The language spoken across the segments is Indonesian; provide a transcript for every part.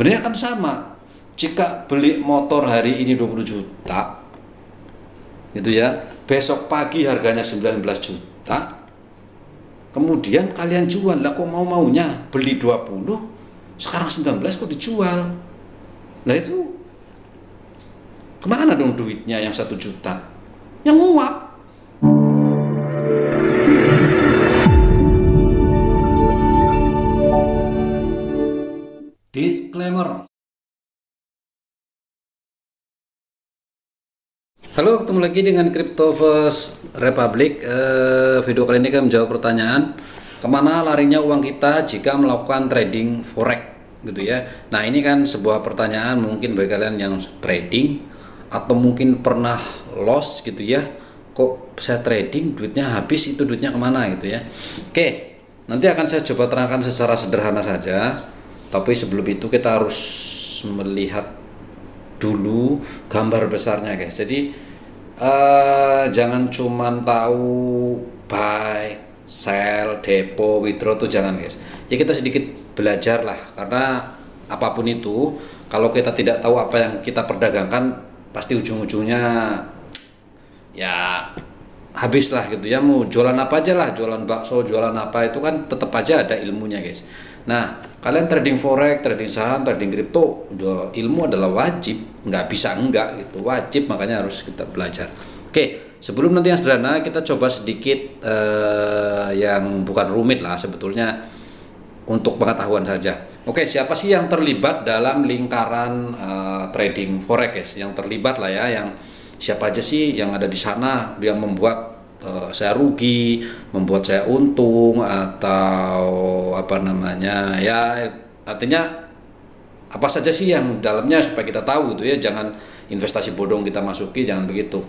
Sebenarnya kan sama. Jika beli motor hari ini 20 juta, gitu ya, besok pagi harganya 19 juta, kemudian kalian jual, lah kok maunya beli 20, sekarang 19 kok dijual. Nah itu kemana dong duitnya yang 1 juta? Yang nguap. Disclaimer. Halo, ketemu lagi dengan Cryptoverse Republic. Video kali ini kami menjawab pertanyaan, kemana larinya uang kita jika melakukan trading forex, gitu ya. Nah ini kan sebuah pertanyaan mungkin bagi kalian yang trading atau mungkin pernah loss gitu ya. Kok saya trading duitnya habis, itu duitnya kemana gitu ya. Oke, nanti akan saya coba terangkan secara sederhana saja. Tapi sebelum itu kita harus melihat dulu gambar besarnya guys. Jadi jangan cuman tahu buy, sell, depo, withdraw tuh jangan guys. Ya kita sedikit belajar lah, karena apapun itu kalau kita tidak tahu apa yang kita perdagangkan pasti ujung-ujungnya ya habis lah gitu ya. Mau jualan apa aja lah, jualan bakso, jualan apa, itu kan tetap aja ada ilmunya guys. Nah kalian trading forex, trading saham, trading kripto, ilmu adalah wajib, nggak bisa enggak gitu, wajib, makanya harus kita belajar. Oke, sebelum nanti yang sederhana kita coba sedikit yang bukan rumit lah sebetulnya, untuk pengetahuan saja. Oke, siapa sih yang terlibat dalam lingkaran trading forex guys? Yang terlibat lah ya, yang siapa aja sih yang ada di sana yang membuat saya rugi, membuat saya untung, atau apa namanya ya, artinya apa saja sih yang dalamnya supaya kita tahu gitu ya. Jangan investasi bodong kita masuki, jangan begitu.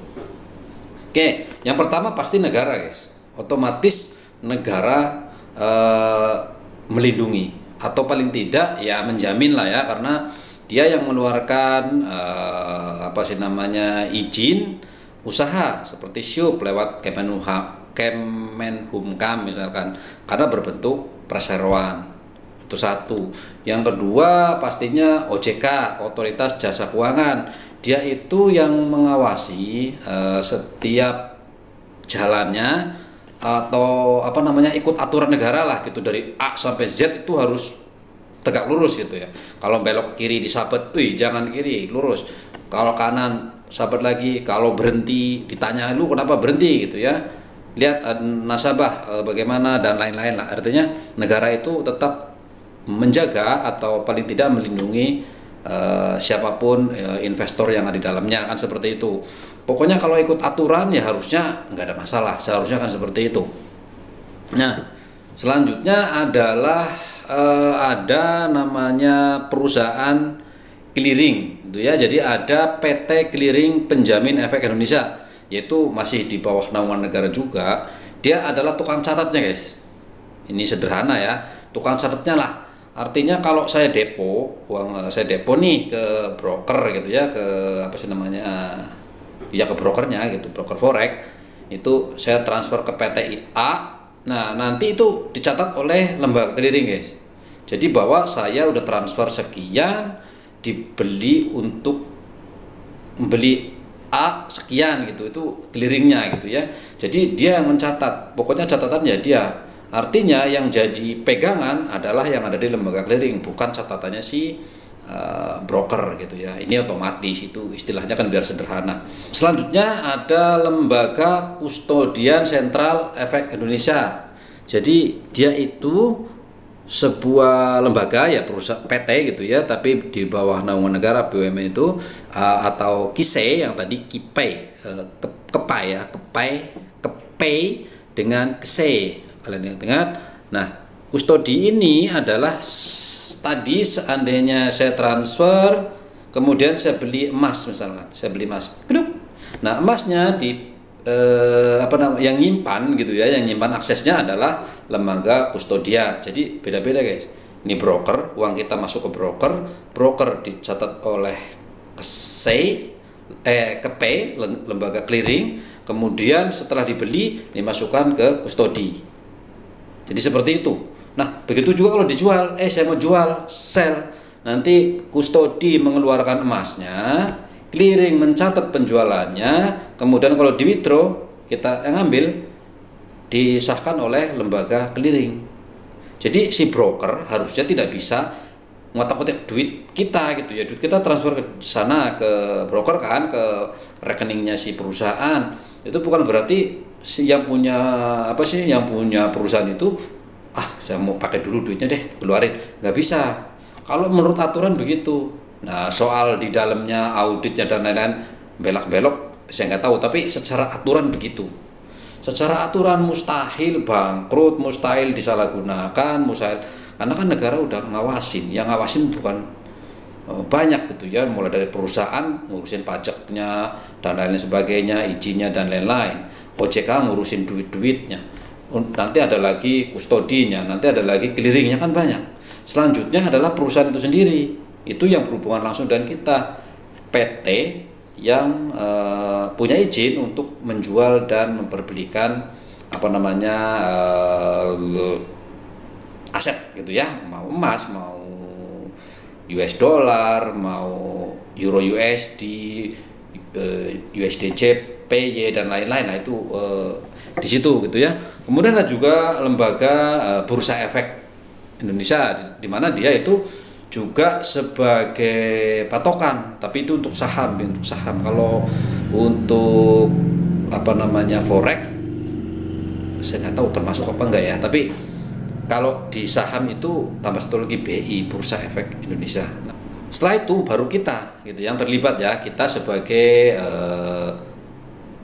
Oke, yang pertama pasti negara guys. Otomatis negara melindungi atau paling tidak ya menjamin lah ya, karena dia yang mengeluarkan apa sih namanya, izin usaha seperti SYUP lewat Kemenhumkam misalkan, karena berbentuk perseroan. Itu satu. Yang kedua pastinya OJK, Otoritas Jasa Keuangan. Dia itu yang mengawasi setiap jalannya atau apa namanya, ikut aturan negara lah gitu, dari A sampai Z itu harus tegak lurus gitu ya. Kalau belok ke kiri disabet, jangan kiri, lurus. Kalau kanan sahabat lagi, kalau berhenti ditanya lu kenapa berhenti gitu ya, lihat nasabah bagaimana dan lain-lain lah. Artinya negara itu tetap menjaga atau paling tidak melindungi siapapun investor yang ada di dalamnya, kan seperti itu. Pokoknya kalau ikut aturan ya harusnya nggak ada masalah, seharusnya kan seperti itu. Nah selanjutnya adalah ada namanya perusahaan clearing gitu ya. Jadi ada PT Clearing Penjamin Efek Indonesia, yaitu masih di bawah naungan negara juga. Dia adalah tukang catatnya guys. Ini sederhana ya, tukang catatnya lah. Artinya kalau saya depo, uang saya depo nih ke broker gitu ya, ke apa sih namanya, ya ke brokernya gitu, broker forex, itu saya transfer ke PT A. Nah nanti itu dicatat oleh lembaga clearing guys. Jadi bahwa saya udah transfer sekian, dibeli untuk membeli A sekian gitu, itu clearingnya gitu ya. Jadi dia yang mencatat, pokoknya catatannya dia. Artinya yang jadi pegangan adalah yang ada di lembaga clearing, bukan catatannya si broker gitu ya. Ini otomatis, itu istilahnya kan biar sederhana. Selanjutnya ada lembaga kustodian sentral efek Indonesia. Jadi dia itu sebuah lembaga ya, perusahaan PT gitu ya, tapi di bawah naungan negara, BUMN itu atau KISE yang tadi KIPE, KEPAI ya, KEPAI dengan KISE, kalian ingat. Nah kustodi ini adalah tadi seandainya saya transfer, kemudian saya beli emas misalkan, saya beli emas, nah emasnya di apa namanya, yang nyimpan gitu ya, yang nyimpan aksesnya adalah lembaga kustodian. Jadi beda-beda guys. Ini broker, uang kita masuk ke broker, broker dicatat oleh KEPAI, lembaga clearing, kemudian setelah dibeli dimasukkan ke kustodi. Jadi seperti itu. Nah begitu juga kalau dijual, saya mau jual, sell. nanti kustodi mengeluarkan emasnya, clearing mencatat penjualannya, kemudian kalau di withdraw kita yang ambil disahkan oleh lembaga clearing. Jadi si broker harusnya tidak bisa ngotak-ngotik duit kita gitu ya, duit kita transfer ke sana ke broker kan, ke rekeningnya si perusahaan. Itu bukan berarti si yang punya yang punya perusahaan itu saya mau pakai dulu duitnya deh, keluarin. Nggak bisa kalau menurut aturan begitu. Nah, soal di dalamnya auditnya dan lain-lain belak-belok saya nggak tahu, tapi secara aturan begitu. Secara aturan mustahil bangkrut, mustahil disalahgunakan, mustahil, karena kan negara udah ngawasin. Yang ngawasin bukan banyak gitu ya, mulai dari perusahaan ngurusin pajaknya dan lain sebagainya, izinnya dan lain-lain. OJK ngurusin duit-duitnya. Nanti ada lagi kustodinya, nanti ada lagi clearingnya, kan banyak. Selanjutnya adalah perusahaan itu sendiri. Itu yang berhubungan langsung dengan kita. PT yang punya izin untuk menjual dan memperbelikan aset gitu ya, mau emas, mau US dollar, mau euro USD, USDC, PY dan lain-lain. Nah itu di situ gitu ya. Kemudian ada juga lembaga Bursa Efek Indonesia, di mana dia itu juga sebagai patokan, tapi itu untuk saham. Kalau untuk forex saya nggak tahu termasuk apa enggak ya, tapi kalau di saham itu tambah satu lagi BI, Bursa Efek Indonesia. Nah, setelah itu baru kita gitu yang terlibat ya, kita sebagai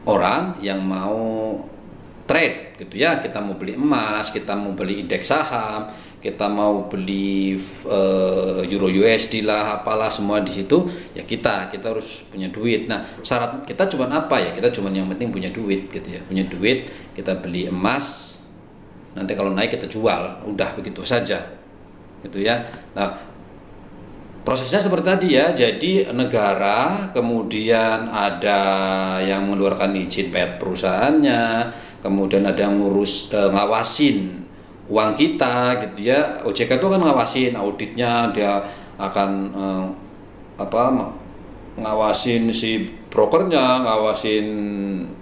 orang yang mau trade gitu ya, kita mau beli emas, kita mau beli indeks saham, kita mau beli euro USD lah, apalah semua di situ ya, kita harus punya duit. Nah, syarat kita cuma apa ya? Kita cuma yang penting punya duit gitu ya. Punya duit, kita beli emas, nanti kalau naik kita jual, udah begitu saja. Gitu ya. Nah, prosesnya seperti tadi ya. Jadi negara kemudian ada yang mengeluarkan izin perusahaannya, kemudian ada yang ngurus ngawasin uang kita gitu ya. OJK itu kan ngawasin auditnya, dia akan ngawasin si brokernya, ngawasin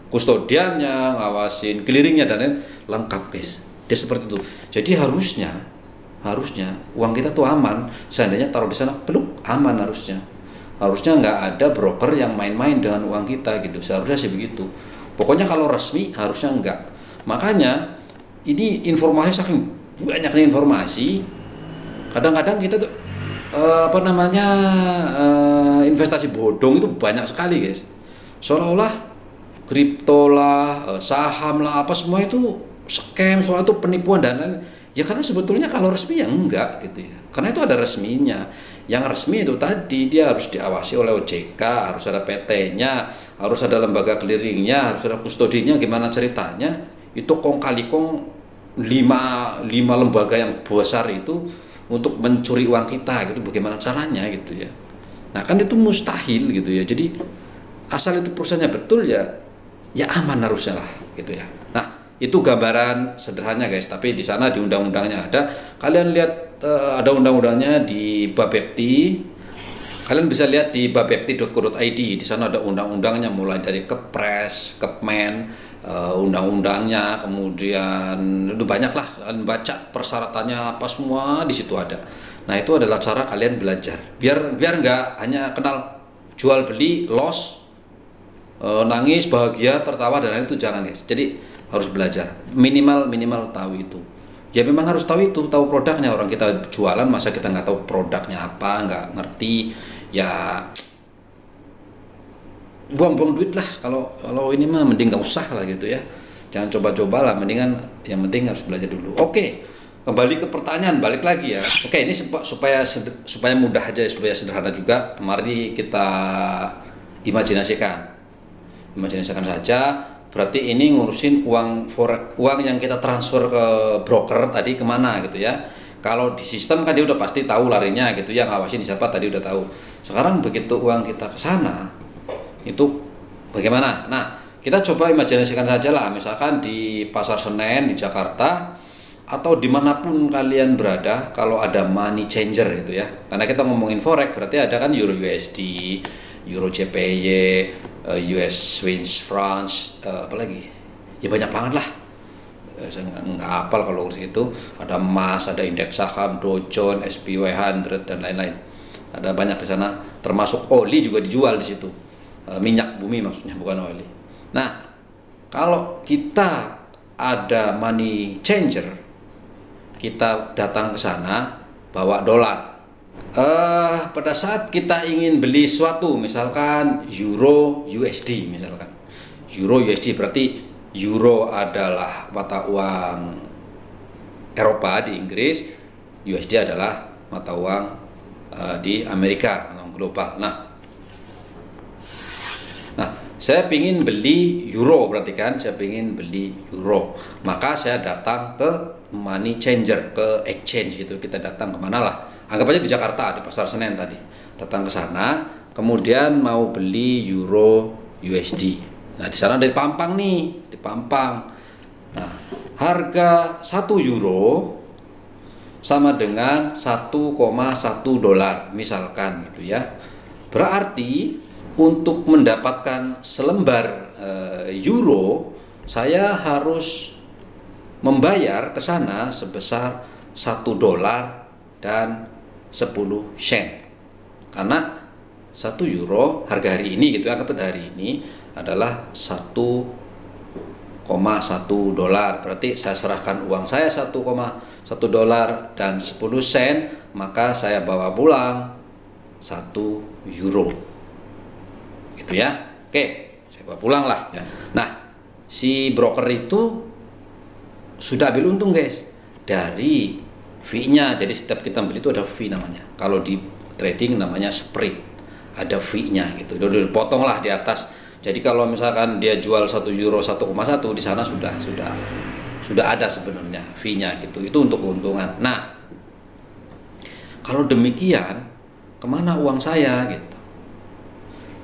kustodiannya, ngawasin clearingnya dan lain lengkap guys. Dia seperti itu. Jadi harusnya uang kita tuh aman. Seandainya taruh di sana peluk aman harusnya. Harusnya nggak ada broker yang main-main dengan uang kita gitu. Seharusnya sih begitu. Pokoknya kalau resmi harusnya enggak. Makanya ini informasi saking banyaknya informasi, kadang-kadang kita tuh investasi bodong itu banyak sekali guys. Seolah-olah kripto lah, saham lah, apa semua itu scam, soal itu penipuan dan lain-lain. Ya karena sebetulnya kalau resmi ya enggak gitu ya. Karena itu ada resminya. Yang resmi itu tadi dia harus diawasi oleh OJK, harus ada PT-nya, harus ada lembaga clearingnya, harus ada kustodinya. Gimana ceritanya? Itu kong kali kong 5 lembaga yang besar itu untuk mencuri uang kita gitu, bagaimana caranya gitu ya. Nah kan itu mustahil gitu ya. Jadi asal itu perusahaannya betul ya aman harusnya lah gitu ya. Nah itu gambaran sederhananya guys, tapi di sana di undang-undangnya ada. Kalian lihat ada undang-undangnya di Bapepti. Kalian bisa lihat di bapepti.co.id. Di sana ada undang-undangnya mulai dari Kepres, Kepmen, undang-undangnya, kemudian itu banyak lah, kalian baca persyaratannya apa semua di situ ada. Nah itu adalah cara kalian belajar biar nggak hanya kenal jual beli, loss, nangis, bahagia, tertawa dan lain, itu jangan guys. Jadi harus belajar minimal tahu itu. Ya memang harus tahu itu, tahu produknya. Orang kita jualan masa kita nggak tahu produknya apa, nggak ngerti ya buang-buang duit lah. Kalau ini mah mending nggak usah lah gitu ya, jangan coba-coba lah, mendingan yang penting harus belajar dulu. Oke, kembali ke pertanyaan, balik lagi ya. Oke, ini supaya mudah aja, supaya sederhana juga. Mari kita imajinasikan saja. Berarti ini ngurusin uang yang kita transfer ke broker tadi kemana gitu ya. Kalau di sistem kan dia udah pasti tahu larinya gitu ya, ngawasin siapa tadi udah tahu. Sekarang begitu uang kita ke sana, itu bagaimana? Nah, kita coba imajinasikan saja lah, misalkan di Pasar Senen di Jakarta atau dimanapun kalian berada, kalau ada money changer gitu ya, karena kita ngomongin forex berarti ada kan Euro USD, Euro JPY, US Swiss France, apalagi ya banyak banget lah. Saya nggak hafal kalau itu. Ada emas, ada indeks saham Dow Jones, SPY 100 dan lain-lain. Ada banyak di sana, termasuk oli juga dijual di situ. Minyak bumi maksudnya, bukan oli. Nah, kalau kita ada money changer, kita datang ke sana bawa dolar. Pada saat kita ingin beli suatu, misalkan Euro USD, misalkan Euro USD berarti Euro adalah mata uang Eropa di Inggris, USD adalah mata uang di Amerika, global. Nah, saya ingin beli euro, berarti kan saya ingin beli euro, maka saya datang ke money changer, ke exchange gitu. Kita datang kemana lah, anggap aja di Jakarta, di Pasar Senen tadi, datang ke sana, kemudian mau beli euro USD. Nah, di sana ada di Pampang nih, di Pampang. Nah, harga 1 euro sama dengan 1,1 dolar misalkan gitu ya. Berarti untuk mendapatkan selembar euro, saya harus membayar ke sana sebesar 1 dolar dan 10 sen. Karena 1 euro harga hari ini gitu, anggap hari ini adalah 1,1 dolar. Berarti saya serahkan uang saya 1,1 dolar dan 10 sen, maka saya bawa pulang 1 euro. Gitu ya. Oke, saya bawa pulang lah ya. Nah, si broker itu sudah ambil untung guys dari fee-nya. Jadi setiap kita beli itu ada fee namanya. Kalau di trading namanya spread, ada fee-nya gitu. Udah dipotong lah di atas. Jadi kalau misalkan dia jual 1 euro 1,1, di sana sudah ada sebenarnya fee-nya gitu. Itu untuk keuntungan. Nah, kalau demikian, kemana uang saya gitu?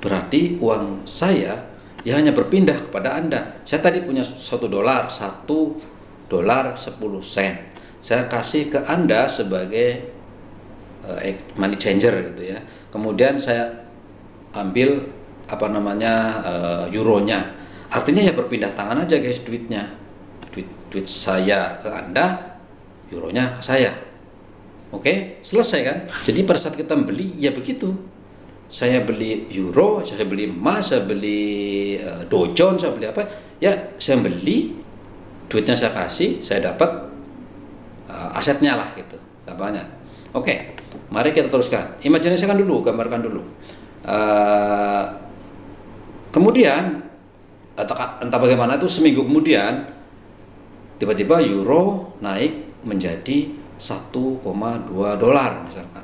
Berarti uang saya ya hanya berpindah kepada Anda. Saya tadi punya 1 dolar, 1 dolar 10 sen. Saya kasih ke Anda sebagai money changer gitu ya. Kemudian saya ambil euronya. Artinya ya berpindah tangan aja guys duitnya. Duit saya ke Anda, euronya ke saya. Oke, selesai kan? Jadi pada saat kita beli ya begitu. Saya beli euro, saya beli emas, saya beli Dow Jones, saya beli apa? Ya, saya beli, duitnya saya kasih, saya dapat asetnya lah gitu, gampangnya. Oke, mari kita teruskan. Imajinasikan dulu, gambarkan dulu. Kemudian entah bagaimana itu seminggu kemudian tiba-tiba euro naik menjadi 1,2 dolar misalkan.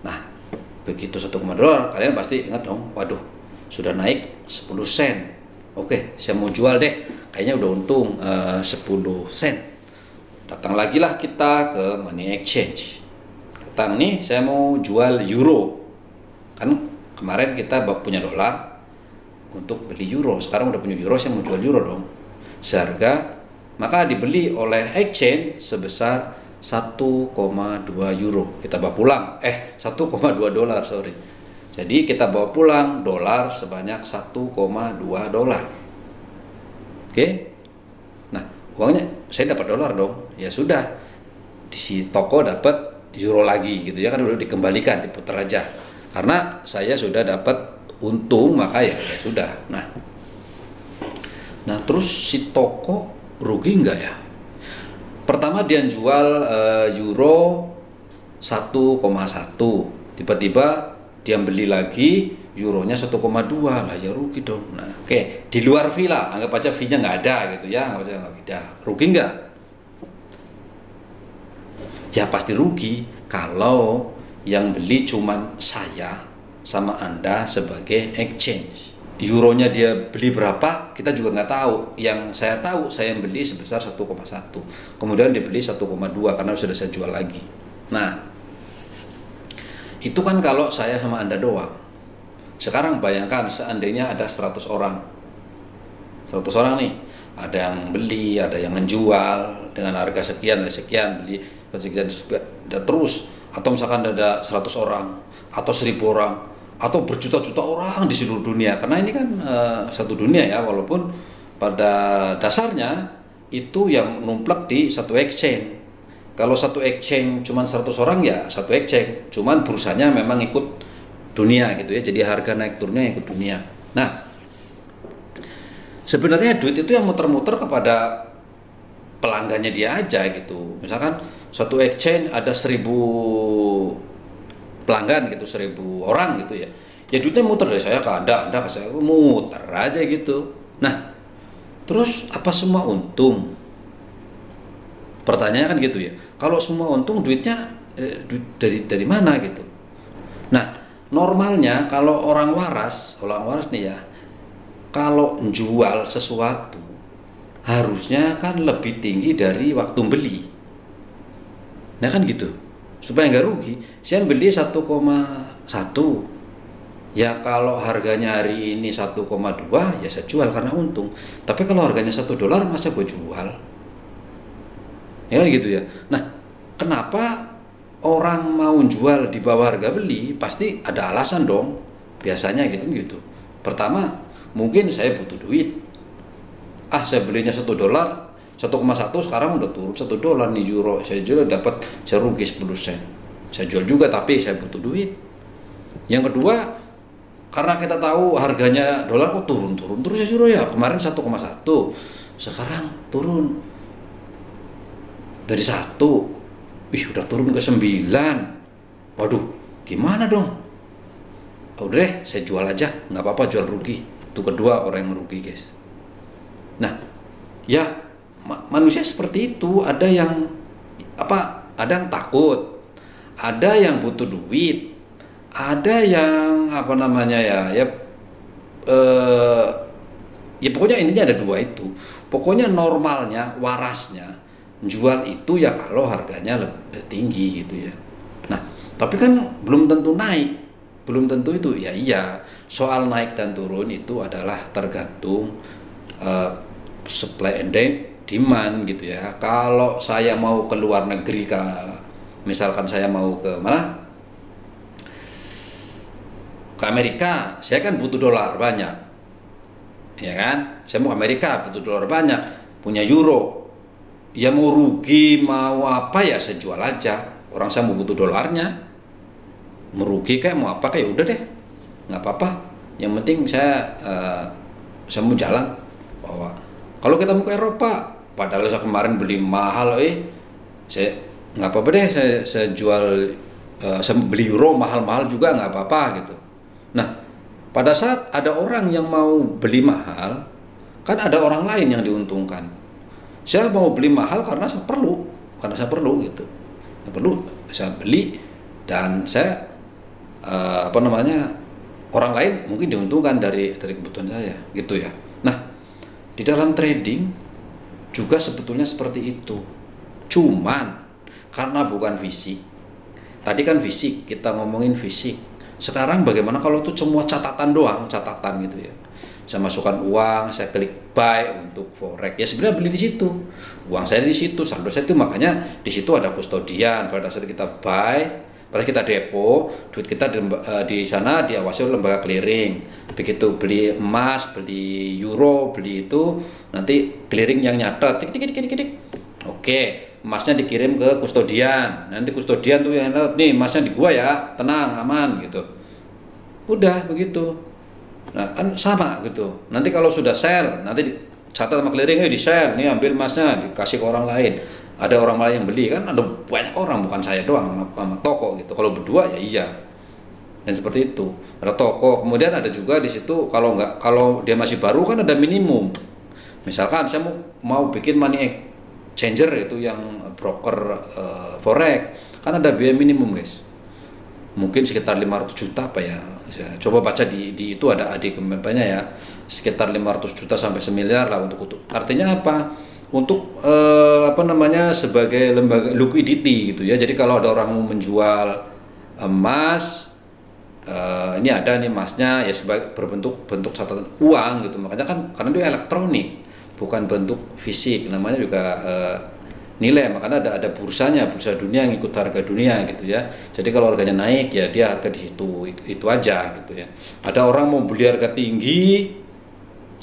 Nah, begitu 1,2 dolar, kalian pasti ingat dong, waduh, sudah naik 10 sen. Oke, saya mau jual deh, kayaknya udah untung 10 sen. Datang lagi lah kita ke money exchange. Datang nih, saya mau jual euro. Kan kemarin kita punya dolar untuk beli euro, sekarang udah punya euro, saya mau jual euro dong. Seharga, maka dibeli oleh exchange sebesar 1,2 euro. Kita bawa pulang 1,2 dolar, sorry. Jadi kita bawa pulang dolar sebanyak 1,2 dolar. Oke. Nah, uangnya saya dapat dolar dong. Ya sudah. Di si toko dapat euro lagi gitu ya, kan udah dikembalikan, diputar aja. Karena saya sudah dapat untung, maka ya sudah. Nah, terus si toko rugi enggak ya? Pertama dia jual euro 1,1, tiba-tiba dia beli lagi euronya 1,2, lah ya rugi dong. Nah, oke, di luar fee lah, anggap aja fee-nya nggak ada gitu ya, anggap aja nggak ada. Rugi nggak? Ya pasti rugi kalau yang beli cuman saya sama Anda sebagai exchange. Euronya dia beli berapa kita juga nggak tahu. Yang saya tahu, saya beli sebesar 1,1, kemudian dia beli 1,2 karena sudah saya jual lagi. Nah, itu kan kalau saya sama Anda doang. Sekarang bayangkan seandainya ada 100 orang nih, ada yang beli, ada yang menjual, dengan harga sekian beli sekian dan terus, atau misalkan ada 100 orang atau 1000 orang atau berjuta-juta orang di seluruh dunia, karena ini kan satu dunia ya, walaupun pada dasarnya itu yang numplak di satu exchange. Kalau satu exchange cuman 100 orang ya satu exchange, cuman bursanya memang ikut dunia gitu ya, jadi harga naik turunnya ikut dunia. Nah, sebenarnya duit itu yang muter-muter kepada pelanggannya dia aja gitu. Misalkan satu exchange ada 1000 pelanggan gitu, 1000 orang gitu ya, ya duitnya muter dari saya ke anda ke saya, muter aja gitu. Nah, terus apa semua untung? Pertanyaannya kan gitu ya. Kalau semua untung, duitnya dari mana gitu? Nah, normalnya kalau orang waras nih ya, kalau jual sesuatu harusnya kan lebih tinggi dari waktu beli. Nah kan gitu, supaya nggak rugi. Saya beli 1,1, ya kalau harganya hari ini 1,2 ya saya jual karena untung. Tapi kalau harganya $1 masa gue jual? Ya kan gitu ya. Nah, kenapa orang mau jual di bawah harga beli? Pasti ada alasan dong. Biasanya gitu. Pertama, mungkin saya butuh duit. Saya belinya $1, 1,1 sekarang udah turun $1 nih euro. Saya jual dapat, saya rugi 10 sen. Saya jual juga tapi saya butuh duit. Yang kedua, karena kita tahu harganya dolar kok turun terus ya euro ya. Kemarin 1,1, sekarang turun dari 1, udah turun ke 9. Waduh, gimana dong? Udah deh, saya jual aja, nggak apa-apa jual rugi. Itu kedua orang yang rugi, guys. Nah, ya manusia seperti itu. Ada yang ada yang takut, ada yang butuh duit, ada yang ya pokoknya intinya ada dua itu. Pokoknya normalnya, warasnya jual itu ya kalau harganya lebih tinggi gitu ya. Nah, tapi kan belum tentu naik, belum tentu itu. Ya iya, soal naik dan turun itu adalah tergantung supply and demand gitu ya. Kalau saya mau ke luar negeri, misalkan saya mau ke mana? Ke Amerika, saya kan butuh dolar banyak. Ya kan? Saya mau ke Amerika butuh dolar banyak, punya euro. Ya mau rugi mau apa ya saya jual aja. Orang saya mau butuh dolarnya, merugi kayak mau apa kayak udah deh, nggak apa-apa. Yang penting saya mau jalan. Bahwa kalau kita mau ke Eropa, padahal saya kemarin beli mahal, saya nggak apa-apa deh, saya jual, saya beli euro mahal-mahal juga nggak apa-apa gitu. Nah, pada saat ada orang yang mau beli mahal, kan ada orang lain yang diuntungkan. Saya mau beli mahal karena saya perlu gitu. Saya beli dan saya orang lain mungkin diuntungkan dari kebutuhan saya gitu ya. Nah, di dalam trading juga sebetulnya seperti itu. Cuman karena bukan fisik. Tadi kan fisik, kita ngomongin fisik. Sekarang bagaimana kalau itu semua catatan gitu ya. Saya masukkan uang, saya klik buy untuk forex. Ya sebenarnya beli di situ. Uang saya di situ, saldo saya itu, makanya di situ ada kustodian. Pada saat kita buy, pada kita depo, duit kita di sana diawasi oleh lembaga clearing. Begitu beli emas, beli euro, beli itu, nanti clearing yang nyatet, tik. Oke, emasnya dikirim ke kustodian. Nanti kustodian tuh yang nyatet, nih emasnya di gua ya, tenang, aman gitu. Udah begitu. Nah kan sama gitu. Nanti kalau sudah sell, nanti catat sama clearing, di sell, nih ambil emasnya, dikasih ke orang lain. Ada orang lain yang beli, kan ada banyak orang, bukan saya doang sama toko gitu. Kalau berdua ya iya. Dan seperti itu. Ada toko, kemudian ada juga di situ kalau dia masih baru kan ada minimum. Misalkan saya mau bikin money changer itu yang broker forex, kan ada biaya minimum, guys. Mungkin sekitar 500 juta apa ya. Saya coba baca di itu ada kemampuannya ya. Sekitar 500 juta sampai 1 miliar lah untuk. Artinya apa? Untuk sebagai lembaga liquidity gitu ya. Jadi kalau ada orang mau menjual emas, ini ada nih emasnya ya sebagai berbentuk catatan uang gitu. Makanya kan karena dia elektronik, bukan bentuk fisik, namanya juga nilai, makanya ada bursanya, bursa dunia yang ikut harga dunia gitu ya. Jadi kalau harganya naik ya dia harga di situ, itu aja gitu ya. Ada orang mau beli harga tinggi,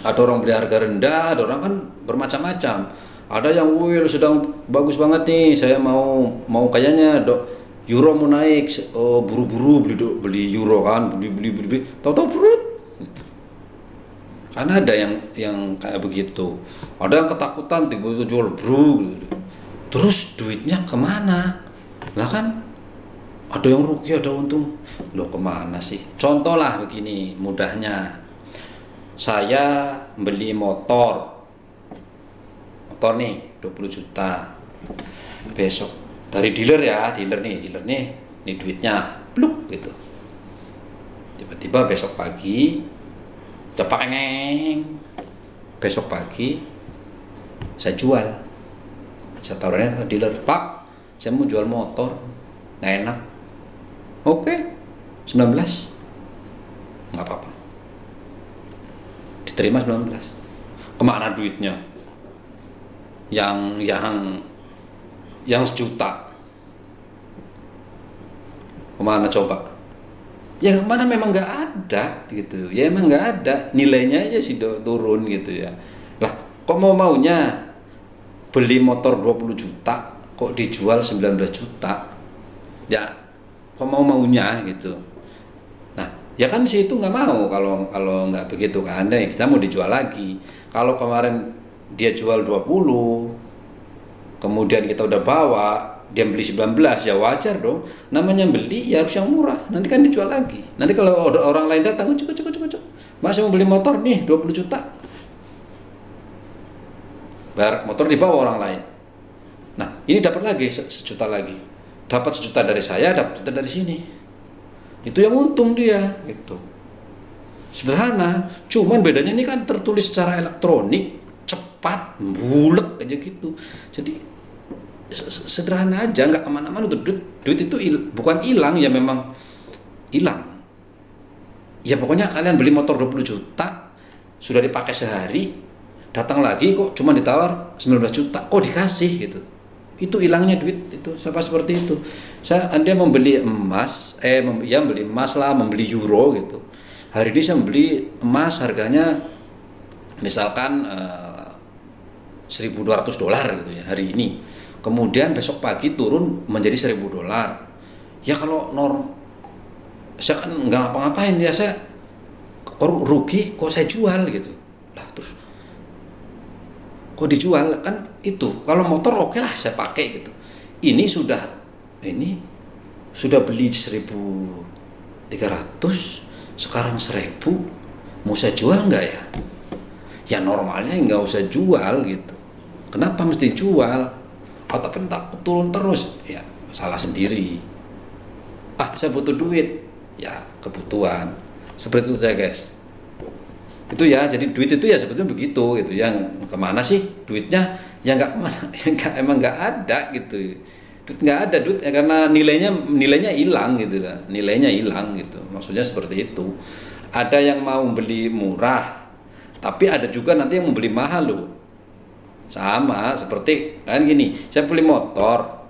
ada orang beli harga rendah, ada orang kan bermacam-macam. Ada yang wih sedang bagus banget nih, saya mau kayaknya euro mau naik, buru-buru beli euro kan, beli, tahu-tahu berut. Gitu. Karena ada yang kayak begitu. Ada yang ketakutan tiba-tiba jual bro gitu. Terus duitnya kemana? Lah kan ada yang rugi ada untung. Loh kemana sih? Contoh lah begini mudahnya. Saya beli motor nih 20 juta. Besok dari dealer nih duitnya pluk gitu. Tiba-tiba besok pagi besok pagi saya jual. Saya taruhnya ke dealer, Pak, saya mau jual motor, nggak enak. Oke, 19, nggak apa-apa. Diterima 19. Kemana duitnya? Yang sejuta. Kemana coba? Ya kemana memang nggak ada gitu. Ya emang nggak ada. Nilainya aja sih turun gitu ya. Lah, kok maunya beli motor 20 juta kok dijual 19 juta ya kok maunya gitu. Nah ya kan si itu nggak mau kalau nggak begitu kan, ya kita mau dijual lagi. Kalau kemarin dia jual 20 kemudian kita udah bawa dia beli 19 ya wajar dong, namanya beli ya harus yang murah, nanti kan dijual lagi. Nanti kalau ada orang lain datang cukup masih mau beli motor nih 20 juta, bayar motor dibawa orang lain. Nah ini dapat lagi sejuta lagi, dapat sejuta dari saya, dapat sejuta dari sini. Itu yang untung dia gitu. Sederhana, cuman bedanya ini kan tertulis secara elektronik, cepat, bulet aja gitu. Jadi sederhana aja, nggak kemana-mana tuh duit itu bukan hilang ya, memang hilang. Ya pokoknya kalian beli motor 20 juta sudah dipakai sehari, datang lagi kok cuma ditawar 19 juta, kok dikasih gitu. Itu hilangnya duit itu seperti itu. Anda membeli emas, beli emas lah, membeli euro gitu. Hari ini saya membeli emas harganya misalkan $1.200 gitu ya hari ini. Kemudian besok pagi turun menjadi $1.000. Ya kalau saya kan nggak ngapa-ngapain ya, saya rugi kok saya jual gitu. Lah terus kok dijual kan itu. Kalau motor oke lah saya pakai gitu. Ini sudah beli 1.300, sekarang 1.000, mau saya jual nggak ya? Ya normalnya nggak usah jual gitu. Kenapa mesti jual? Tapi takut turun terus, ya salah sendiri. Saya butuh duit, ya kebutuhan. Seperti itu ya guys. Itu ya, jadi duit itu ya sebetulnya begitu gitu. Yang kemana sih duitnya? Ya nggak kemana, emang nggak ada gitu. Duit nggak ada duit ya, karena nilainya hilang gitu lah. Nilainya hilang gitu. Maksudnya seperti itu. Ada yang mau beli murah, tapi ada juga nanti yang mau beli mahal loh. Sama seperti kan gini, saya beli motor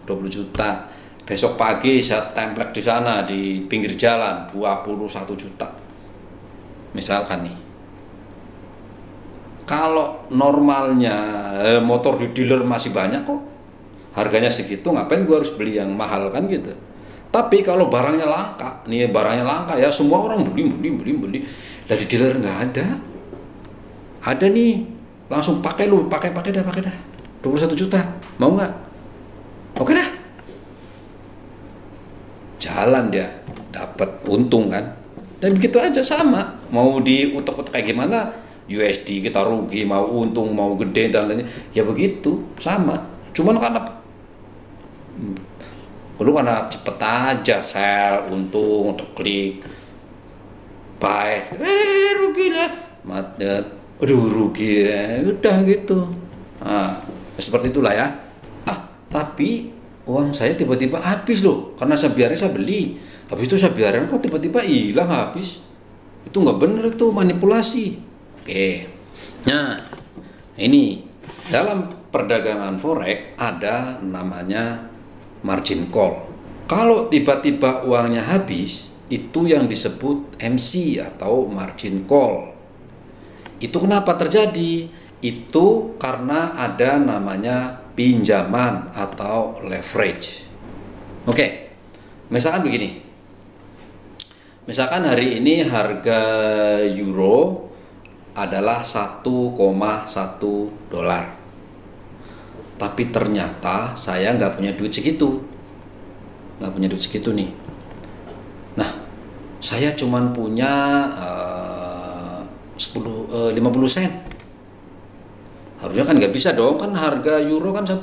20 juta, besok pagi saya templek di sana di pinggir jalan 21 juta misalkan nih. Kalau normalnya motor di dealer masih banyak kok, harganya segitu, ngapain gua harus beli yang mahal kan gitu. Tapi kalau barangnya langka ya semua orang beli. Dari dealer nggak ada nih, langsung pakai dah 21 juta, mau nggak? Oke dah, jalan dia dapat untung kan. Dan begitu aja, sama mau diutek-utek kayak gimana, USD kita rugi, mau untung, mau gede dan lainnya ya begitu sama. Cuman karena cepet aja sell, untung, klik buy, rugi lah, rugi ya, udah gitu. Seperti itulah ya. Tapi uang saya tiba-tiba habis loh, karena saya beli, habis itu saya biarin kok tiba-tiba hilang habis. Itu nggak bener, itu manipulasi. Oke, nah ini dalam perdagangan forex ada namanya margin call. Kalau tiba-tiba uangnya habis, itu yang disebut MC atau margin call. Itu kenapa terjadi? Itu karena ada namanya pinjaman atau leverage. Oke, misalkan begini. Misalkan hari ini harga euro adalah 1,1 dolar. Tapi ternyata saya nggak punya duit segitu. Nggak punya duit segitu nih. Nah, saya cuman punya 50 sen. Harusnya kan nggak bisa dong, kan harga euro kan 1,1.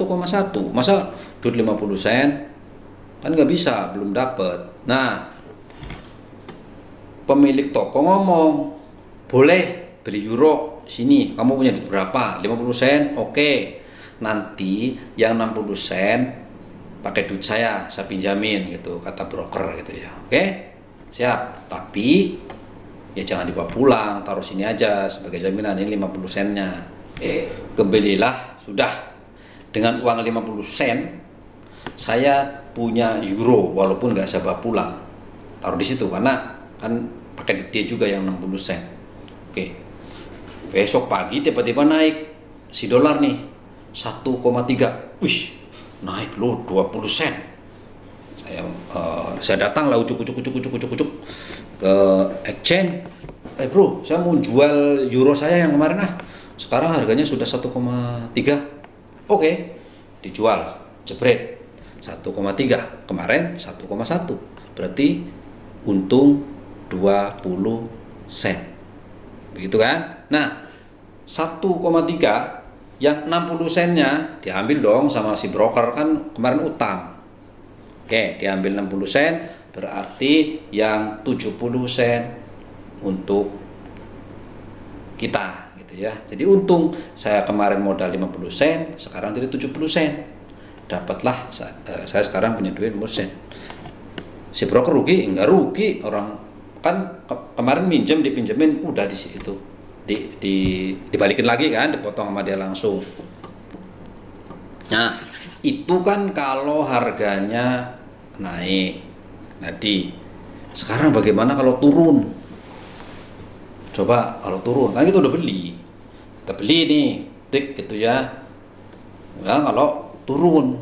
Masa duit 50 sen? Kan nggak bisa, belum dapet. Nah, pemilik toko ngomong, boleh beli euro sini, kamu punya duit berapa? 50 sen, oke. Nanti yang 60 sen pakai duit saya pinjamin gitu, kata broker gitu ya. Oke, siap. Tapi ya jangan dibawa pulang, taruh sini aja sebagai jaminan, ini 50 sennya. Kebelilah sudah. Dengan uang 50 sen saya punya euro walaupun nggak saya bawa pulang. Taruh di situ karena kan pakai duit dia juga yang 60 sen. Oke. Besok pagi tiba-tiba naik si dolar nih 1,3. Wih, naik loh 20 sen. Saya datang lah ucuk ke exchange. Bro, saya mau jual euro saya yang kemarin sekarang harganya sudah 1,3. Oke, dijual, jebret 1,3. Kemarin 1,1. Berarti untung 20 sen. Begitu kan? Nah, 1,3 yang 60 sennya diambil dong sama si broker, kan kemarin utang. Oke, diambil 60 sen, berarti yang 70 sen untuk kita gitu ya. Jadi untung saya kemarin modal 50 sen, sekarang jadi 70 sen. Dapatlah saya sekarang punya duit 50 sen. Si broker rugi? Enggak rugi, orang kan kemarin minjem dipinjemin udah di situ. Dibalikin lagi kan, dipotong sama dia langsung. Nah, itu kan kalau harganya naik. Tadi. Sekarang bagaimana kalau turun? Coba kalau turun, kan kita udah beli. Kita beli nih, tik gitu ya. Nah, kalau turun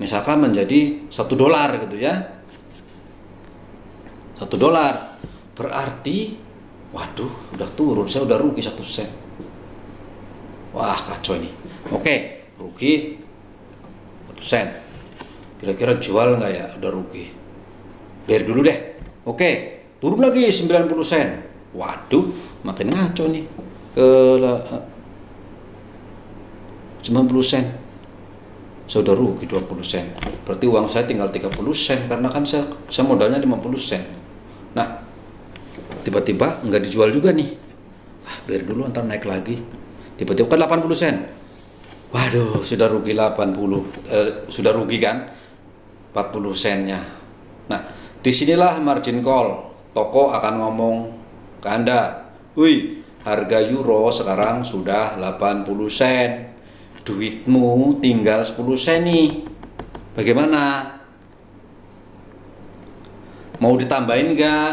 misalkan menjadi 1 dolar gitu ya. 1 dolar berarti waduh, udah turun, saya udah rugi 1 sen. Wah, kacau ini. Oke, rugi 1 sen. Kira-kira jual nggak ya? Udah rugi. Biar dulu deh. Oke, turun lagi 90 sen. Waduh, makin ngaco nih. Ke 90 sen. Saya udah rugi 20 sen. Berarti uang saya tinggal 30 sen karena kan saya modalnya 50 sen. Nah, tiba-tiba nggak dijual juga nih. Biar dulu ntar naik lagi. Tiba-tiba kan 80 sen. Waduh, sudah rugi 80. Sudah rugi kan 40 sennya. Nah, disinilah margin call. Toko akan ngomong ke Anda, wih, harga euro sekarang sudah 80 sen. Duitmu tinggal 10 sen nih. Bagaimana? Mau ditambahin nggak?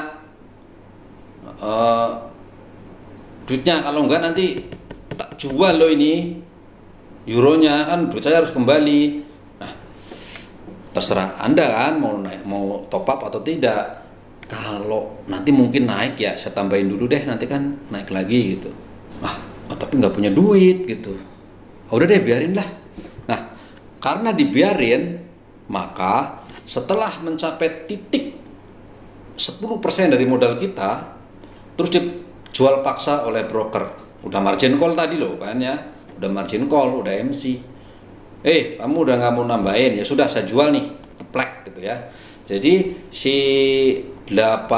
Duitnya, kalau enggak nanti tak jual loh ini euronya, kan duit saya harus kembali. Nah, terserah Anda kan mau top up atau tidak. Kalau nanti mungkin naik ya saya tambahin dulu deh, nanti kan naik lagi gitu. Tapi nggak punya duit gitu. Udah deh, biarin lah. Nah, karena dibiarin, maka setelah mencapai titik 10% dari modal kita, terus dijual paksa oleh broker. Udah margin call tadi loh kan ya, udah margin call, udah MC. Kamu udah nggak mau nambahin, ya sudah saya jual nih, teplek gitu ya. Jadi si 80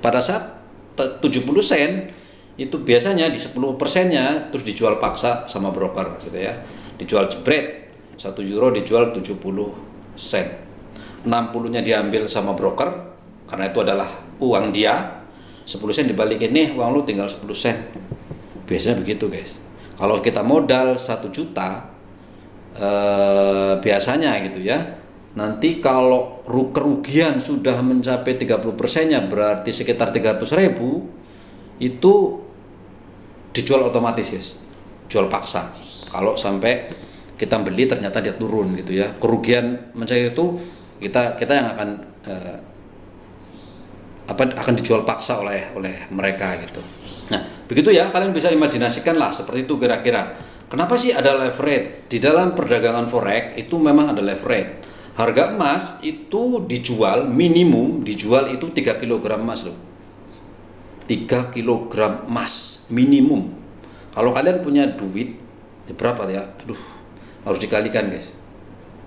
pada saat 70 sen itu biasanya di 10%-nya terus dijual paksa sama broker gitu ya. Dijual jebret, 1 euro dijual 70 sen. 60-nya diambil sama broker karena itu adalah uang dia. 10 sen dibalikin, nih uang lu tinggal 10 sen. Biasanya begitu guys. Kalau kita modal 1 juta, biasanya gitu ya, nanti kalau kerugian sudah mencapai 30%-nya, berarti sekitar 300.000, itu dijual otomatis guys, jual paksa. Kalau sampai kita beli ternyata dia turun gitu ya, kerugian mencapai itu, kita yang akan dijual paksa oleh mereka gitu. Nah, begitu ya, kalian bisa imajinasikan lah seperti itu kira-kira. Kenapa sih ada leverage? Di dalam perdagangan forex itu memang ada leverage. Harga emas itu dijual, minimum dijual itu 3 kg emas loh. 3 kg emas minimum. Kalau kalian punya duit, berapa ya? Aduh, harus dikalikan guys.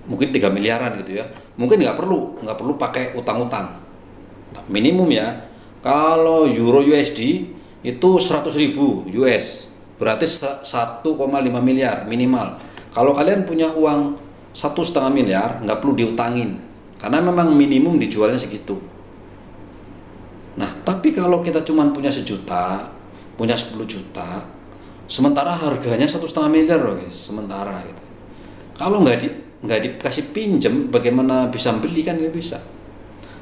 Mungkin 3 miliaran gitu ya. Mungkin nggak perlu pakai utang-utang. Minimum ya. Kalau euro USD itu 100.000 US, berarti 1,5 miliar minimal. Kalau kalian punya uang 1,5 miliar, nggak perlu diutangin, karena memang minimum dijualnya segitu. Nah, tapi kalau kita cuma punya 1 juta, punya 10 juta, sementara harganya 1,5 miliar loh guys, sementara gitu. Kalau nggak dikasih pinjem, bagaimana bisa beli? Kan nggak bisa.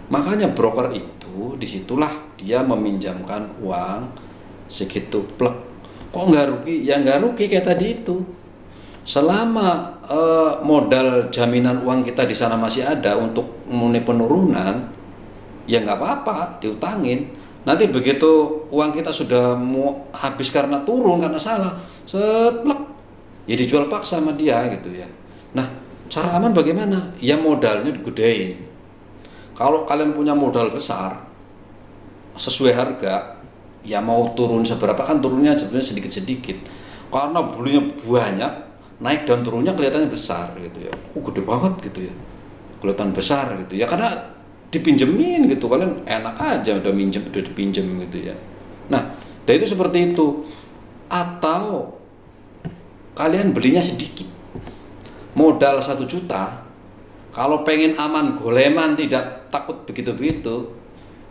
Makanya broker itu disitulah dia meminjamkan uang segitu plek. Kok nggak rugi? Ya nggak rugi kayak tadi itu. Selama modal jaminan uang kita di sana masih ada untuk memenuhi penurunan, ya nggak apa-apa, diutangin. Nanti begitu uang kita sudah mau habis karena turun, karena salah, seplek, ya dijual paksa sama dia gitu ya. Nah, cara aman bagaimana? Ya modalnya digedein. Kalau kalian punya modal besar, sesuai harga, ya mau turun seberapa kan turunnya sebenarnya sedikit-sedikit. Karena belinya banyak, naik dan turunnya kelihatannya besar gitu ya. Oh, gede banget gitu ya. Kelihatan besar gitu ya, karena dipinjemin gitu, kalian enak aja udah minjem, udah dipinjem gitu ya. Nah, dari itu seperti itu. Atau kalian belinya sedikit, modal 1 juta, kalau pengen aman goleman, tidak takut begitu-begitu,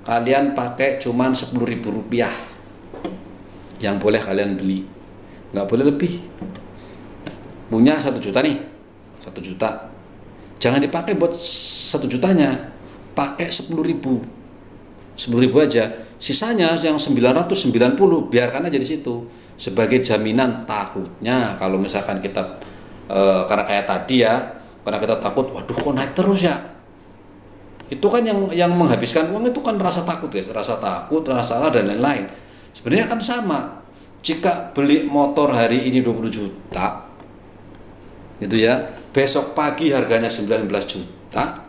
kalian pakai cuman 10.000 rupiah yang boleh kalian beli, nggak boleh lebih. Punya 1 juta nih, 1 juta, jangan dipakai buat 1 jutanya, pakai 10.000 aja, sisanya yang 990 biarkan aja di situ sebagai jaminan. Takutnya kalau misalkan kita karena kayak tadi ya, karena kita takut, waduh kok naik terus ya, itu kan yang menghabiskan uang itu kan rasa takut guys, rasa takut, rasa salah dan lain-lain. Sebenarnya kan sama, jika beli motor hari ini 20 juta gitu ya, besok pagi harganya 19 juta,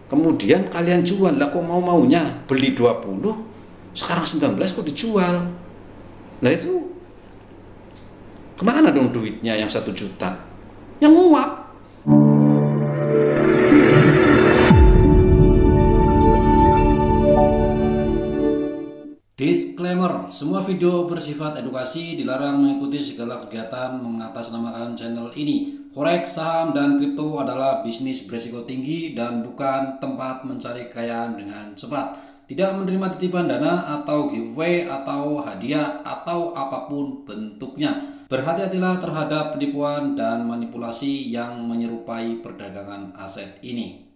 kemudian kalian jual, lah kok maunya beli 20, sekarang 19 kok dijual. Nah itu kemana dong duitnya yang 1 juta? Yang nguap. Disclaimer, semua video bersifat edukasi, dilarang mengikuti segala kegiatan mengatasnamakan channel ini. Forex, saham, dan kripto adalah bisnis beresiko tinggi dan bukan tempat mencari kekayaan dengan cepat. Tidak menerima titipan dana atau giveaway atau hadiah atau apapun bentuknya. Berhati-hatilah terhadap penipuan dan manipulasi yang menyerupai perdagangan aset ini.